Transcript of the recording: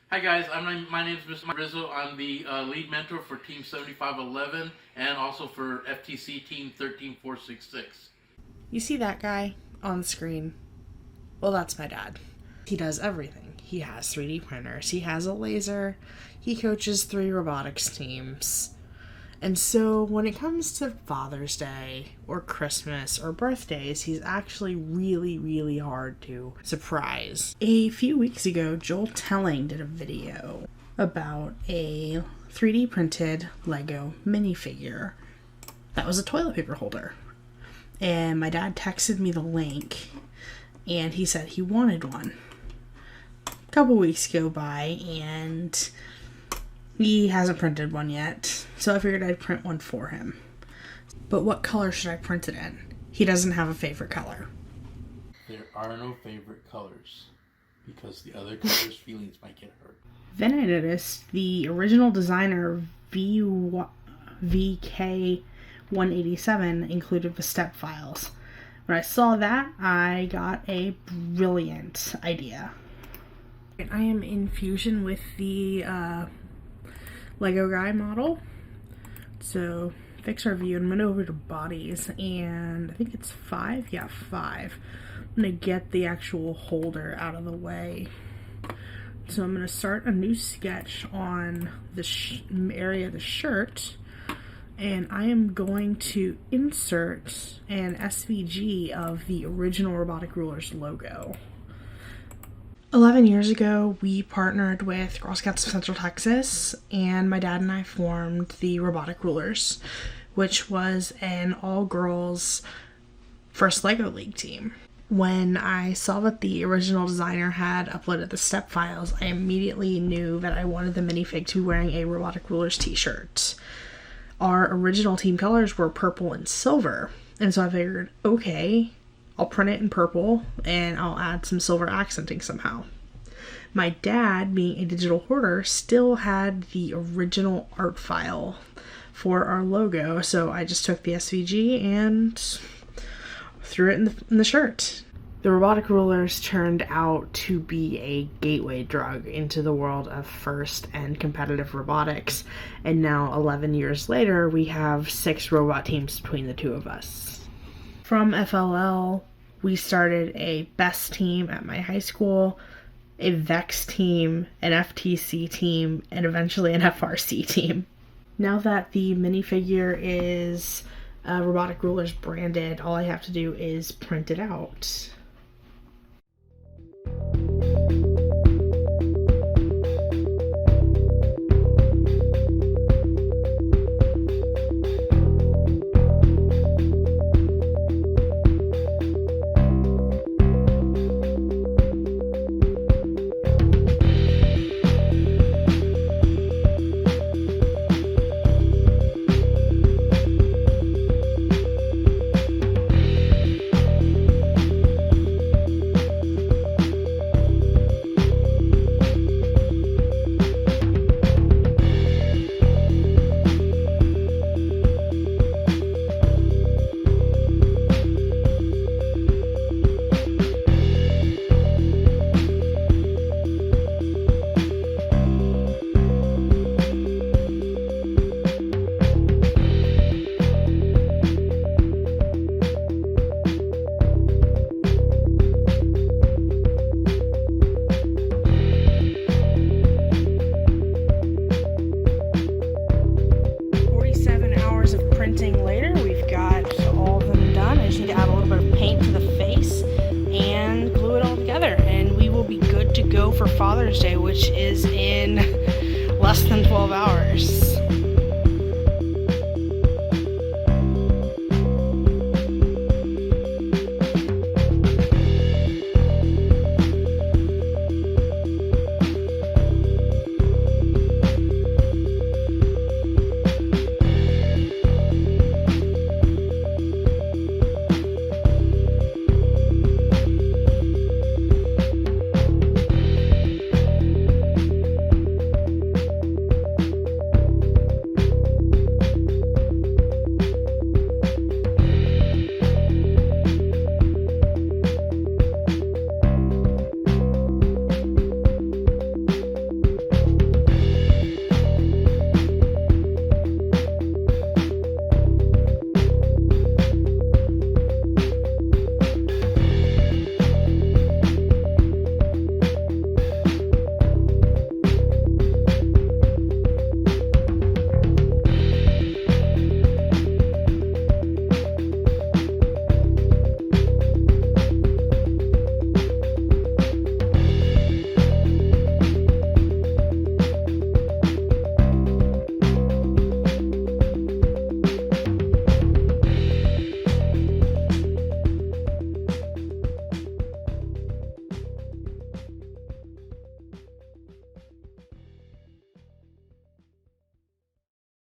Hi guys, my name is Mr. Rizzo. I'm the lead mentor for Team 7511 and also for FTC Team 13466. You see that guy on the screen? Well, that's my dad. He does everything. He has 3D printers, he has a laser, he coaches 3 robotics teams. And so when it comes to Father's Day or Christmas or birthdays, he's actually really, really hard to surprise. A few weeks ago, Joel Telling did a video about a 3D printed Lego minifigure that was a toilet paper holder. And my dad texted me the link and he said he wanted one. A couple weeks go by and he hasn't printed one yet, so I figured I'd print one for him. But what color should I print it in? He doesn't have a favorite color. There are no favorite colors because the other colors' feelings might get hurt. Then I noticed the original designer VK187 included the step files. When I saw that, I got a brilliant idea. I am in fusion with the Lego guy model. So fix our view and went over to bodies, and I think it's 5. Yeah, 5. I'm gonna get the actual holder out of the way. So I'm gonna start a new sketch on the area of the shirt, and I am going to insert an SVG of the original Robotic Rulers logo. 11 years ago, we partnered with Girl Scouts of Central Texas, and my dad and I formed the Robotic Rulers, which was an all-girls first Lego League team. When I saw that the original designer had uploaded the step files, I immediately knew that I wanted the minifig to be wearing a Robotic Rulers t-shirt. Our original team colors were purple and silver, and so I figured, okay, I'll print it in purple and I'll add some silver accenting somehow. My dad, being a digital hoarder, still had the original art file for our logo, so I just took the SVG and threw it in the shirt. The Robotic Rulers turned out to be a gateway drug into the world of first and competitive robotics, and now 11 years later we have 6 robot teams between the two of us. From FLL, we started a BEST team at my high school, a VEX team, an FTC team, and eventually an FRC team. Now that the minifigure is Robotic Rulers branded, all I have to do is print it out. Later, we've got all of them done. I just need to add a little bit of paint to the face and glue it all together, and we will be good to go for Father's Day, which is in less than 12 hours.